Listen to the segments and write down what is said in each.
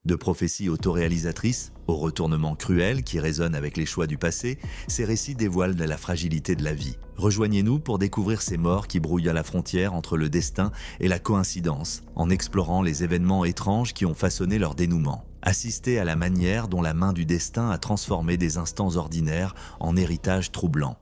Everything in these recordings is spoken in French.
De prophéties autoréalisatrices aux retournements cruels qui résonnent avec les choix du passé, ces récits dévoilent la fragilité de la vie. Rejoignez-nous pour découvrir ces morts qui brouillent à la frontière entre le destin et la coïncidence, en explorant les événements étranges qui ont façonné leur dénouement. Assistez à la manière dont la main du destin a transformé des instants ordinaires en héritage troublant.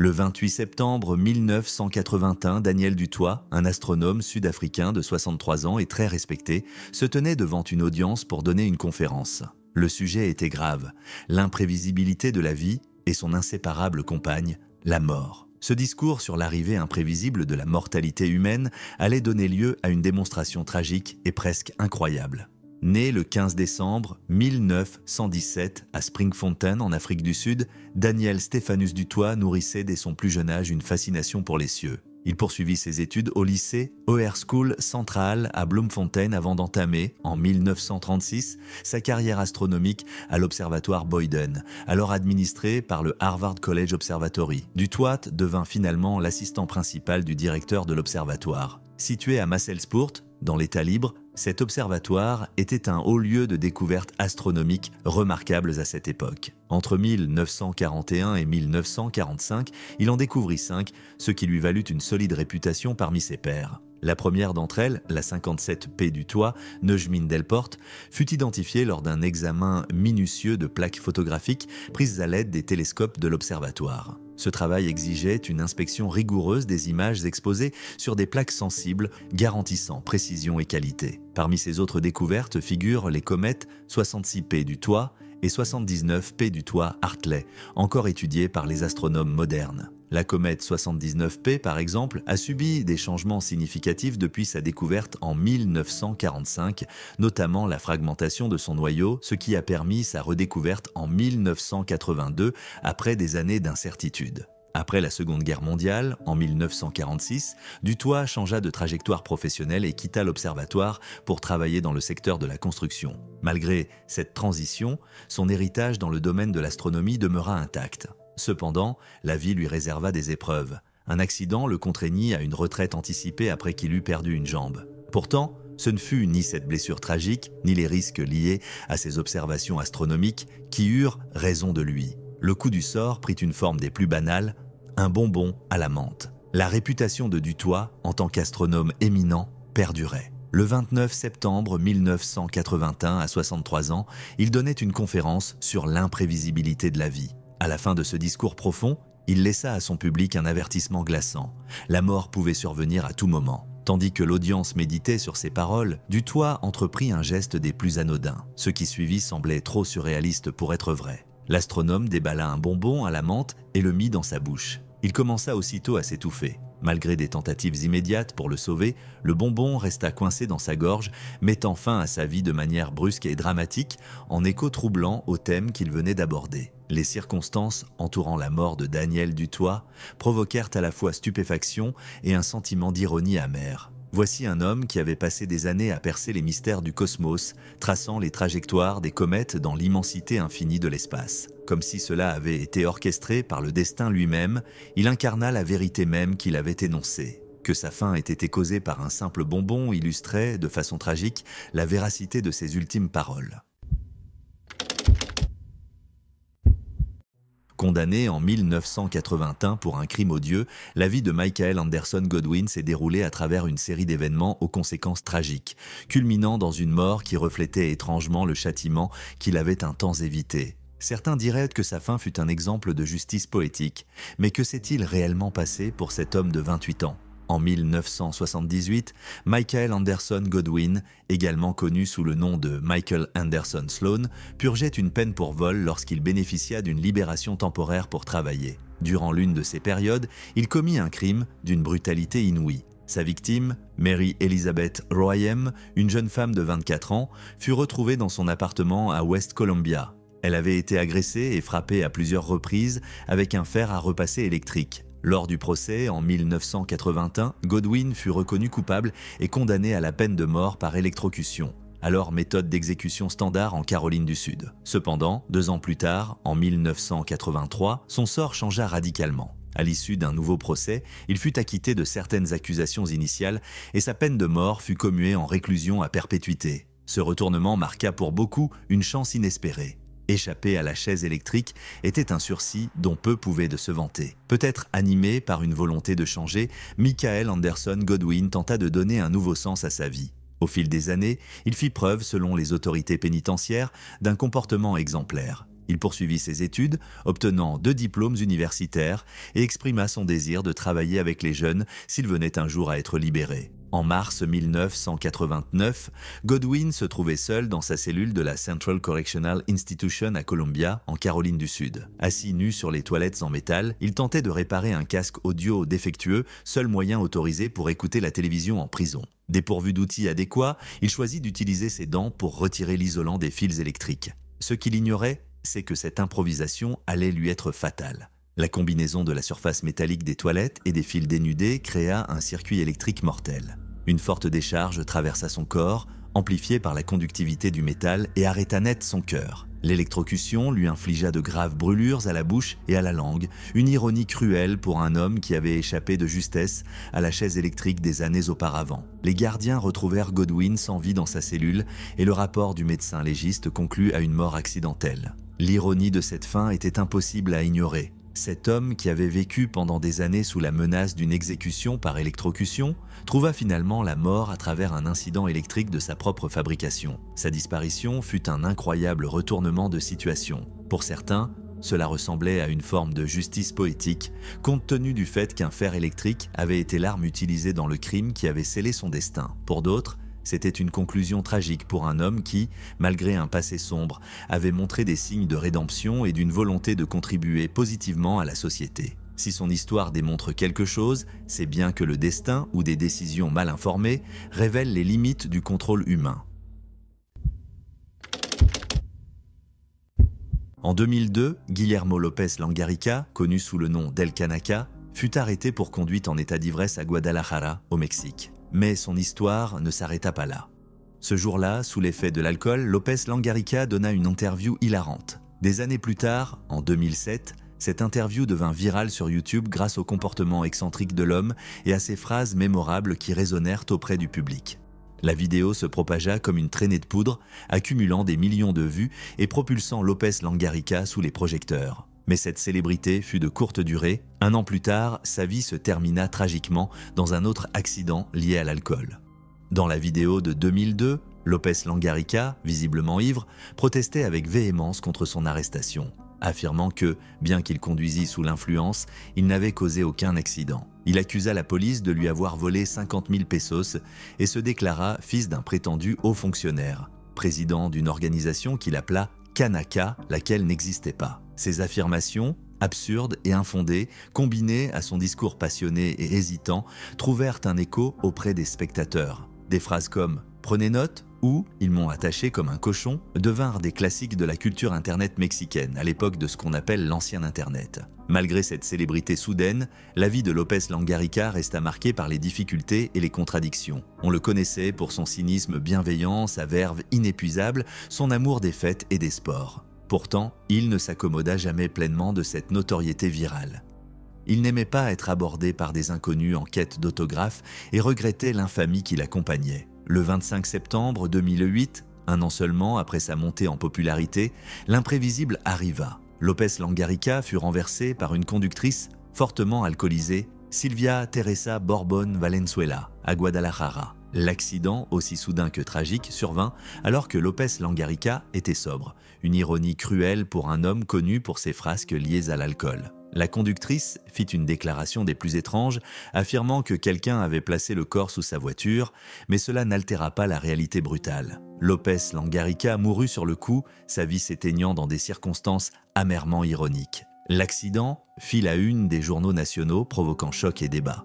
Le 28 septembre 1981, Daniel Dutoit, un astronome sud-africain de 63 ans et très respecté, se tenait devant une audience pour donner une conférence. Le sujet était grave, l'imprévisibilité de la vie et son inséparable compagne, la mort. Ce discours sur l'arrivée imprévisible de la mortalité humaine allait donner lieu à une démonstration tragique et presque incroyable. Né le 15 décembre 1917 à Springfontein en Afrique du Sud, Daniel Stéphanus Dutoit nourrissait dès son plus jeune âge une fascination pour les cieux. Il poursuivit ses études au lycée Hoërskool Centraal à Bloemfontein avant d'entamer, en 1936, sa carrière astronomique à l'observatoire Boyden, alors administré par le Harvard College Observatory. Dutoit devint finalement l'assistant principal du directeur de l'observatoire. Situé à Masselsport, dans l'État libre, cet observatoire était un haut lieu de découvertes astronomiques remarquables à cette époque. Entre 1941 et 1945, il en découvrit 5, ce qui lui valut une solide réputation parmi ses pairs. La première d'entre elles, la 57P Dutoit, Neujmin Delport, fut identifiée lors d'un examen minutieux de plaques photographiques prises à l'aide des télescopes de l'observatoire. Ce travail exigeait une inspection rigoureuse des images exposées sur des plaques sensibles, garantissant précision et qualité. Parmi ces autres découvertes figurent les comètes 66P Dutoit et 79P Dutoit-Hartley, encore étudiées par les astronomes modernes. La comète 79P, par exemple, a subi des changements significatifs depuis sa découverte en 1945, notamment la fragmentation de son noyau, ce qui a permis sa redécouverte en 1982 après des années d'incertitude. Après la Seconde Guerre mondiale, en 1946, Dutoit changea de trajectoire professionnelle et quitta l'observatoire pour travailler dans le secteur de la construction. Malgré cette transition, son héritage dans le domaine de l'astronomie demeura intact. Cependant, la vie lui réserva des épreuves. Un accident le contraignit à une retraite anticipée après qu'il eut perdu une jambe. Pourtant, ce ne fut ni cette blessure tragique, ni les risques liés à ses observations astronomiques qui eurent raison de lui. Le coup du sort prit une forme des plus banales, un bonbon à la menthe. La réputation de Dutoit, en tant qu'astronome éminent, perdurait. Le 29 septembre 1981, à 63 ans, il donnait une conférence sur l'imprévisibilité de la vie. À la fin de ce discours profond, il laissa à son public un avertissement glaçant. La mort pouvait survenir à tout moment. Tandis que l'audience méditait sur ses paroles, Dutoit entreprit un geste des plus anodins. Ce qui suivit semblait trop surréaliste pour être vrai. L'astronome déballa un bonbon à la menthe et le mit dans sa bouche. Il commença aussitôt à s'étouffer. Malgré des tentatives immédiates pour le sauver, le bonbon resta coincé dans sa gorge, mettant fin à sa vie de manière brusque et dramatique, en écho troublant au thème qu'il venait d'aborder. Les circonstances entourant la mort de Daniel Dutoit provoquèrent à la fois stupéfaction et un sentiment d'ironie amère. Voici un homme qui avait passé des années à percer les mystères du cosmos, traçant les trajectoires des comètes dans l'immensité infinie de l'espace. Comme si cela avait été orchestré par le destin lui-même, il incarna la vérité même qu'il avait énoncée. Que sa fin ait été causée par un simple bonbon illustrait, de façon tragique, la véracité de ses ultimes paroles. Condamné en 1981 pour un crime odieux, la vie de Michael Anderson Godwin s'est déroulée à travers une série d'événements aux conséquences tragiques, culminant dans une mort qui reflétait étrangement le châtiment qu'il avait un temps évité. Certains diraient que sa fin fut un exemple de justice poétique, mais que s'est-il réellement passé pour cet homme de 28 ans ? En 1978, Michael Anderson Godwin, également connu sous le nom de Michael Anderson Sloan, purgeait une peine pour vol lorsqu'il bénéficia d'une libération temporaire pour travailler. Durant l'une de ces périodes, il commit un crime d'une brutalité inouïe. Sa victime, Mary Elizabeth Royem, une jeune femme de 24 ans, fut retrouvée dans son appartement à West Columbia. Elle avait été agressée et frappée à plusieurs reprises avec un fer à repasser électrique. Lors du procès, en 1981, Godwin fut reconnu coupable et condamné à la peine de mort par électrocution, alors méthode d'exécution standard en Caroline du Sud. Cependant, 2 ans plus tard, en 1983, son sort changea radicalement. À l'issue d'un nouveau procès, il fut acquitté de certaines accusations initiales et sa peine de mort fut commuée en réclusion à perpétuité. Ce retournement marqua pour beaucoup une chance inespérée. Échapper à la chaise électrique était un sursis dont peu pouvaient de se vanter. Peut-être animé par une volonté de changer, Michael Anderson Godwin tenta de donner un nouveau sens à sa vie. Au fil des années, il fit preuve, selon les autorités pénitentiaires, d'un comportement exemplaire. Il poursuivit ses études, obtenant 2 diplômes universitaires et exprima son désir de travailler avec les jeunes s'il venait un jour à être libéré. En mars 1989, Godwin se trouvait seul dans sa cellule de la Central Correctional Institution à Columbia, en Caroline du Sud. Assis nu sur les toilettes en métal, il tentait de réparer un casque audio défectueux, seul moyen autorisé pour écouter la télévision en prison. Dépourvu d'outils adéquats, il choisit d'utiliser ses dents pour retirer l'isolant des fils électriques. Ce qu'il ignorait, c'est que cette improvisation allait lui être fatale. La combinaison de la surface métallique des toilettes et des fils dénudés créa un circuit électrique mortel. Une forte décharge traversa son corps, amplifiée par la conductivité du métal, et arrêta net son cœur. L'électrocution lui infligea de graves brûlures à la bouche et à la langue, une ironie cruelle pour un homme qui avait échappé de justesse à la chaise électrique des années auparavant. Les gardiens retrouvèrent Godwin sans vie dans sa cellule et le rapport du médecin légiste conclut à une mort accidentelle. L'ironie de cette fin était impossible à ignorer. Cet homme, qui avait vécu pendant des années sous la menace d'une exécution par électrocution, trouva finalement la mort à travers un incident électrique de sa propre fabrication. Sa disparition fut un incroyable retournement de situation. Pour certains, cela ressemblait à une forme de justice poétique, compte tenu du fait qu'un fer électrique avait été l'arme utilisée dans le crime qui avait scellé son destin. Pour d'autres, c'était une conclusion tragique pour un homme qui, malgré un passé sombre, avait montré des signes de rédemption et d'une volonté de contribuer positivement à la société. Si son histoire démontre quelque chose, c'est bien que le destin ou des décisions mal informées révèlent les limites du contrôle humain. En 2002, Guillermo López Langarica, connu sous le nom d'El Kanaka, fut arrêté pour conduite en état d'ivresse à Guadalajara, au Mexique. Mais son histoire ne s'arrêta pas là. Ce jour-là, sous l'effet de l'alcool, López Langarica donna une interview hilarante. Des années plus tard, en 2007, cette interview devint virale sur YouTube grâce au comportement excentrique de l'homme et à ses phrases mémorables qui résonnèrent auprès du public. La vidéo se propagea comme une traînée de poudre, accumulant des millions de vues et propulsant López Langarica sous les projecteurs. Mais cette célébrité fut de courte durée. 1 an plus tard, sa vie se termina tragiquement dans un autre accident lié à l'alcool. Dans la vidéo de 2002, López Langarica, visiblement ivre, protestait avec véhémence contre son arrestation, affirmant que, bien qu'il conduisit sous l'influence, il n'avait causé aucun accident. Il accusa la police de lui avoir volé 50 000 pesos et se déclara fils d'un prétendu haut fonctionnaire, président d'une organisation qu'il appela Kanaka, laquelle n'existait pas. Ces affirmations, absurdes et infondées, combinées à son discours passionné et hésitant, trouvèrent un écho auprès des spectateurs. Des phrases comme « Prenez note » ou « Ils m'ont attaché comme un cochon » devinrent des classiques de la culture Internet mexicaine, à l'époque de ce qu'on appelle l'ancien Internet. Malgré cette célébrité soudaine, la vie de López Langarica resta marquée par les difficultés et les contradictions. On le connaissait pour son cynisme bienveillant, sa verve inépuisable, son amour des fêtes et des sports. Pourtant, il ne s'accommoda jamais pleinement de cette notoriété virale. Il n'aimait pas être abordé par des inconnus en quête d'autographes et regrettait l'infamie qui l'accompagnait. Le 25 septembre 2008, 1 an seulement après sa montée en popularité, l'imprévisible arriva. López Langarica fut renversé par une conductrice fortement alcoolisée, Silvia Teresa Borbón Valenzuela, à Guadalajara. L'accident, aussi soudain que tragique, survint alors que López Langarica était sobre, une ironie cruelle pour un homme connu pour ses frasques liées à l'alcool. La conductrice fit une déclaration des plus étranges, affirmant que quelqu'un avait placé le corps sous sa voiture, mais cela n'altéra pas la réalité brutale. López Langarica mourut sur le coup, sa vie s'éteignant dans des circonstances amèrement ironiques. L'accident fit la une des journaux nationaux, provoquant choc et débat.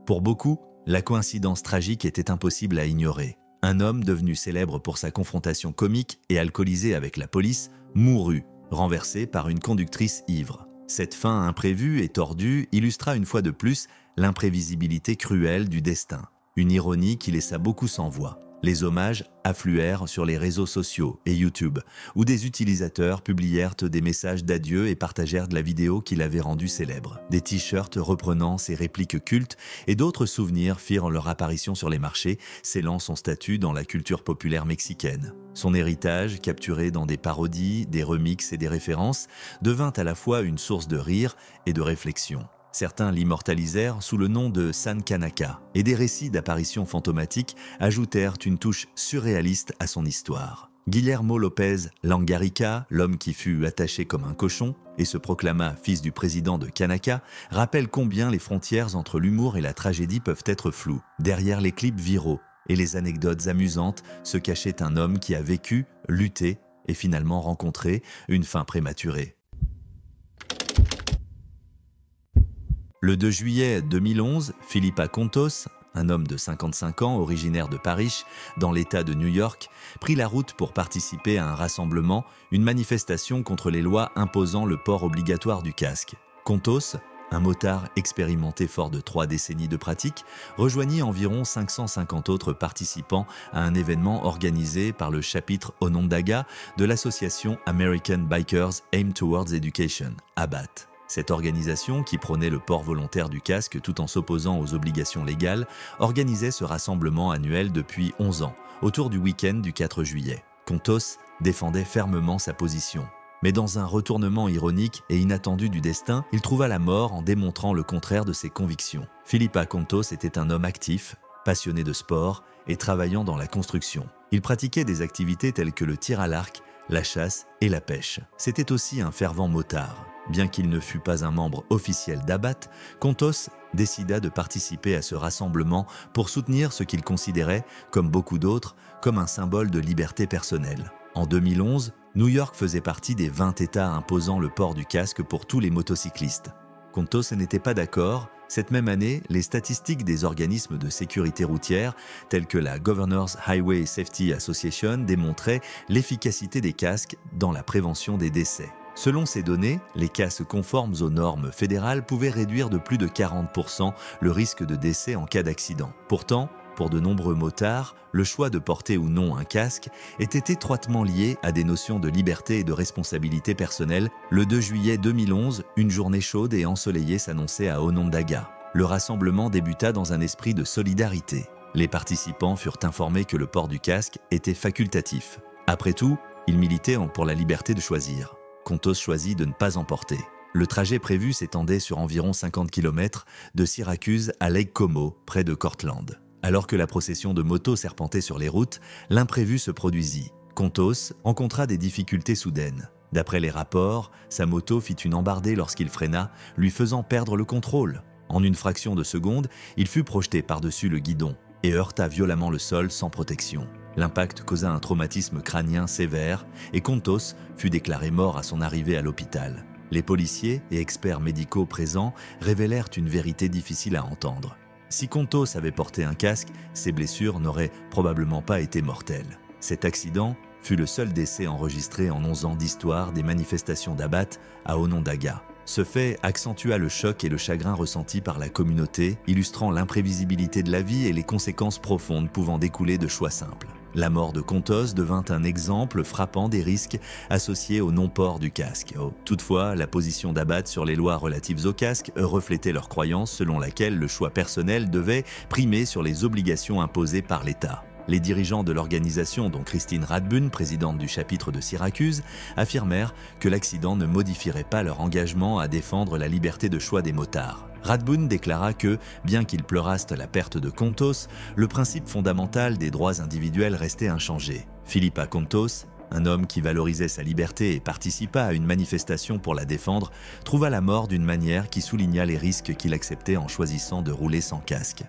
Pour beaucoup, la coïncidence tragique était impossible à ignorer. Un homme devenu célèbre pour sa confrontation comique et alcoolisé avec la police mourut, renversé par une conductrice ivre. Cette fin imprévue et tordue illustra une fois de plus l'imprévisibilité cruelle du destin, une ironie qui laissa beaucoup sans voix. Les hommages affluèrent sur les réseaux sociaux et YouTube, où des utilisateurs publièrent des messages d'adieu et partagèrent de la vidéo qui l'avait rendu célèbre. Des t-shirts reprenant ses répliques cultes et d'autres souvenirs firent leur apparition sur les marchés, scellant son statut dans la culture populaire mexicaine. Son héritage, capturé dans des parodies, des remixes et des références, devint à la fois une source de rire et de réflexion. Certains l'immortalisèrent sous le nom de San Kanaka, et des récits d'apparitions fantomatiques ajoutèrent une touche surréaliste à son histoire. Guillermo López Langarica, l'homme qui fut attaché comme un cochon et se proclama fils du président de Kanaka, rappelle combien les frontières entre l'humour et la tragédie peuvent être floues. Derrière les clips viraux et les anecdotes amusantes se cachait un homme qui a vécu, lutté et finalement rencontré une fin prématurée. Le 2 juillet 2011, Philippa Contos, un homme de 55 ans originaire de Parrish, dans l'État de New York, prit la route pour participer à un rassemblement, une manifestation contre les lois imposant le port obligatoire du casque. Contos, un motard expérimenté fort de 3 décennies de pratique, rejoignit environ 550 autres participants à un événement organisé par le chapitre Onondaga de l'association American Bikers Aim Towards Education, ABAT. Cette organisation, qui prônait le port volontaire du casque tout en s'opposant aux obligations légales, organisait ce rassemblement annuel depuis 11 ans, autour du week-end du 4 juillet. Contos défendait fermement sa position. Mais dans un retournement ironique et inattendu du destin, il trouva la mort en démontrant le contraire de ses convictions. Philippa Contos était un homme actif, passionné de sport et travaillant dans la construction. Il pratiquait des activités telles que le tir à l'arc, la chasse et la pêche. C'était aussi un fervent motard. Bien qu'il ne fût pas un membre officiel d'ABAT, Contos décida de participer à ce rassemblement pour soutenir ce qu'il considérait, comme beaucoup d'autres, comme un symbole de liberté personnelle. En 2011, New York faisait partie des 20 États imposant le port du casque pour tous les motocyclistes. Contos n'était pas d'accord. Cette même année, les statistiques des organismes de sécurité routière, tels que la Governors Highway Safety Association, démontraient l'efficacité des casques dans la prévention des décès. Selon ces données, les casques conformes aux normes fédérales pouvaient réduire de plus de 40% le risque de décès en cas d'accident. Pourtant, pour de nombreux motards, le choix de porter ou non un casque était étroitement lié à des notions de liberté et de responsabilité personnelle. Le 2 juillet 2011, une journée chaude et ensoleillée s'annonçait à Onondaga. Le rassemblement débuta dans un esprit de solidarité. Les participants furent informés que le port du casque était facultatif. Après tout, ils militaient pour la liberté de choisir. Contos choisit de ne pas en porter. Le trajet prévu s'étendait sur environ 50 km de Syracuse à Lake Como, près de Cortland. Alors que la procession de motos serpentait sur les routes, l'imprévu se produisit. Contos rencontra des difficultés soudaines. D'après les rapports, sa moto fit une embardée lorsqu'il freina, lui faisant perdre le contrôle. En une fraction de seconde, il fut projeté par-dessus le guidon et heurta violemment le sol sans protection. L'impact causa un traumatisme crânien sévère et Contos fut déclaré mort à son arrivée à l'hôpital. Les policiers et experts médicaux présents révélèrent une vérité difficile à entendre. Si Contos avait porté un casque, ses blessures n'auraient probablement pas été mortelles. Cet accident fut le seul décès enregistré en 11 ans d'histoire des manifestations d'ABAT à Onondaga. Ce fait accentua le choc et le chagrin ressentis par la communauté, illustrant l'imprévisibilité de la vie et les conséquences profondes pouvant découler de choix simples. La mort de Contos devint un exemple frappant des risques associés au non-port du casque. Toutefois, la position d'ABAT sur les lois relatives au casque reflétait leur croyance selon laquelle le choix personnel devait primer sur les obligations imposées par l'État. Les dirigeants de l'organisation, dont Christine Radbourn, présidente du chapitre de Syracuse, affirmèrent que l'accident ne modifierait pas leur engagement à défendre la liberté de choix des motards. Radbourn déclara que, bien qu'ils pleurassent la perte de Contos, le principe fondamental des droits individuels restait inchangé. Philippa Contos, un homme qui valorisait sa liberté et participa à une manifestation pour la défendre, trouva la mort d'une manière qui souligna les risques qu'il acceptait en choisissant de rouler sans casque.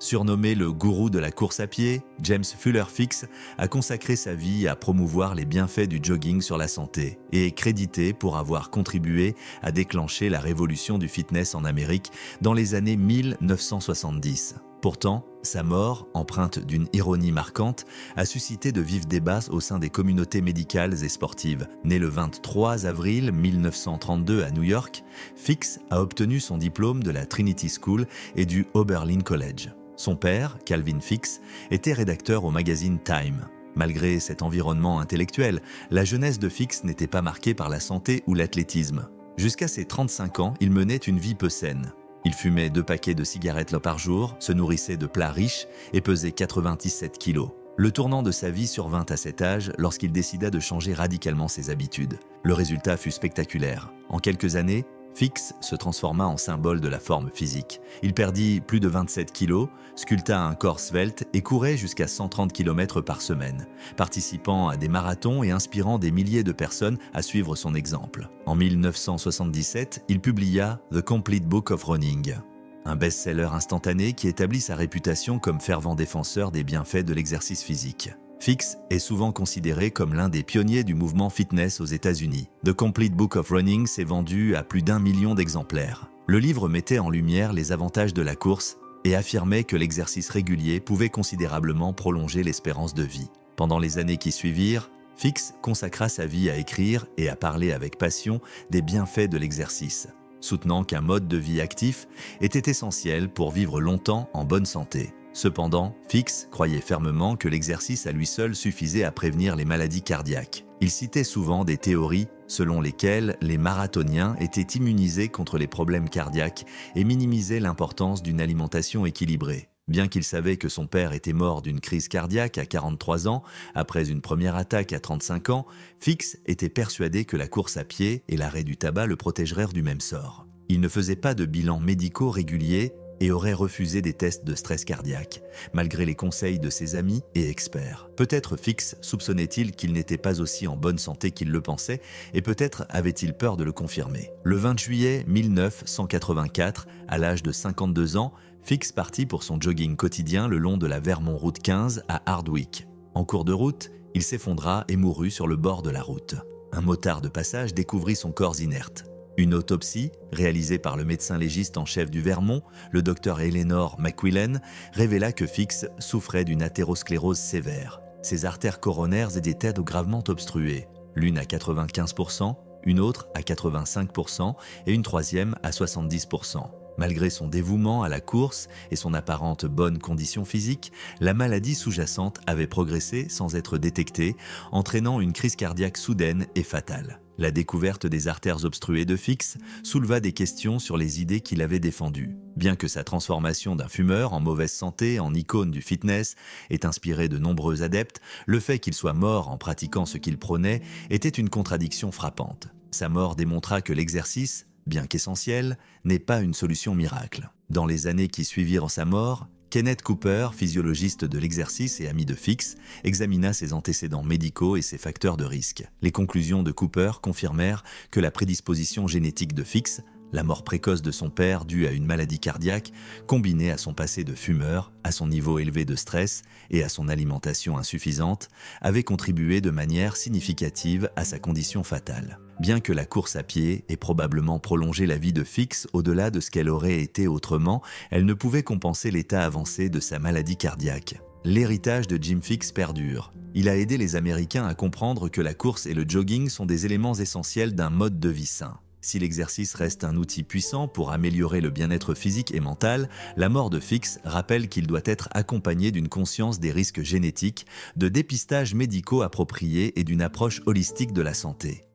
Surnommé le gourou de la course à pied, James Fuller Fix a consacré sa vie à promouvoir les bienfaits du jogging sur la santé et est crédité pour avoir contribué à déclencher la révolution du fitness en Amérique dans les années 1970. Pourtant, sa mort, empreinte d'une ironie marquante, a suscité de vifs débats au sein des communautés médicales et sportives. Né le 23 avril 1932 à New York, Fix a obtenu son diplôme de la Trinity School et du Oberlin College. Son père, Calvin Fix, était rédacteur au magazine Time. Malgré cet environnement intellectuel, la jeunesse de Fix n'était pas marquée par la santé ou l'athlétisme. Jusqu'à ses 35 ans, il menait une vie peu saine. Il fumait 2 paquets de cigarettes par jour, se nourrissait de plats riches et pesait 97 kilos. Le tournant de sa vie survint à cet âge lorsqu'il décida de changer radicalement ses habitudes. Le résultat fut spectaculaire. En quelques années, Fix se transforma en symbole de la forme physique. Il perdit plus de 27 kilos, sculpta un corps svelte et courait jusqu'à 130 km par semaine, participant à des marathons et inspirant des milliers de personnes à suivre son exemple. En 1977, il publia The Complete Book of Running, un best-seller instantané qui établit sa réputation comme fervent défenseur des bienfaits de l'exercice physique. Fix est souvent considéré comme l'un des pionniers du mouvement fitness aux États-Unis. The Complete Book of Running s'est vendu à plus d'1 million d'exemplaires. Le livre mettait en lumière les avantages de la course et affirmait que l'exercice régulier pouvait considérablement prolonger l'espérance de vie. Pendant les années qui suivirent, Fix consacra sa vie à écrire et à parler avec passion des bienfaits de l'exercice, soutenant qu'un mode de vie actif était essentiel pour vivre longtemps en bonne santé. Cependant, Fix croyait fermement que l'exercice à lui seul suffisait à prévenir les maladies cardiaques. Il citait souvent des théories selon lesquelles les marathoniens étaient immunisés contre les problèmes cardiaques et minimisaient l'importance d'une alimentation équilibrée. Bien qu'il savait que son père était mort d'une crise cardiaque à 43 ans, après une première attaque à 35 ans, Fix était persuadé que la course à pied et l'arrêt du tabac le protégèrent du même sort. Il ne faisait pas de bilans médicaux réguliers et aurait refusé des tests de stress cardiaque, malgré les conseils de ses amis et experts. Peut-être Fix soupçonnait-il qu'il n'était pas aussi en bonne santé qu'il le pensait, et peut-être avait-il peur de le confirmer. Le 20 juillet 1984, à l'âge de 52 ans, Fix partit pour son jogging quotidien le long de la Vermont Route 15 à Hardwick. En cours de route, il s'effondra et mourut sur le bord de la route. Un motard de passage découvrit son corps inerte. Une autopsie, réalisée par le médecin légiste en chef du Vermont, le docteur Eleanor McQuillan, révéla que Fix souffrait d'une athérosclérose sévère. Ses artères coronaires étaient gravement obstruées, l'une à 95%, une autre à 85% et une troisième à 70%. Malgré son dévouement à la course et son apparente bonne condition physique, la maladie sous-jacente avait progressé sans être détectée, entraînant une crise cardiaque soudaine et fatale. La découverte des artères obstruées de Fix souleva des questions sur les idées qu'il avait défendues. Bien que sa transformation d'un fumeur en mauvaise santé en icône du fitness ait inspiré de nombreux adeptes, le fait qu'il soit mort en pratiquant ce qu'il prônait était une contradiction frappante. Sa mort démontra que l'exercice, bien qu'essentiel, n'est pas une solution miracle. Dans les années qui suivirent sa mort, Kenneth Cooper, physiologiste de l'exercice et ami de Fix, examina ses antécédents médicaux et ses facteurs de risque. Les conclusions de Cooper confirmèrent que la prédisposition génétique de Fix, la mort précoce de son père due à une maladie cardiaque, combinée à son passé de fumeur, à son niveau élevé de stress et à son alimentation insuffisante, avait contribué de manière significative à sa condition fatale. Bien que la course à pied ait probablement prolongé la vie de Fix au-delà de ce qu'elle aurait été autrement, elle ne pouvait compenser l'état avancé de sa maladie cardiaque. L'héritage de Jim Fix perdure. Il a aidé les Américains à comprendre que la course et le jogging sont des éléments essentiels d'un mode de vie sain. Si l'exercice reste un outil puissant pour améliorer le bien-être physique et mental, la mort de Fix rappelle qu'il doit être accompagné d'une conscience des risques génétiques, de dépistages médicaux appropriés et d'une approche holistique de la santé.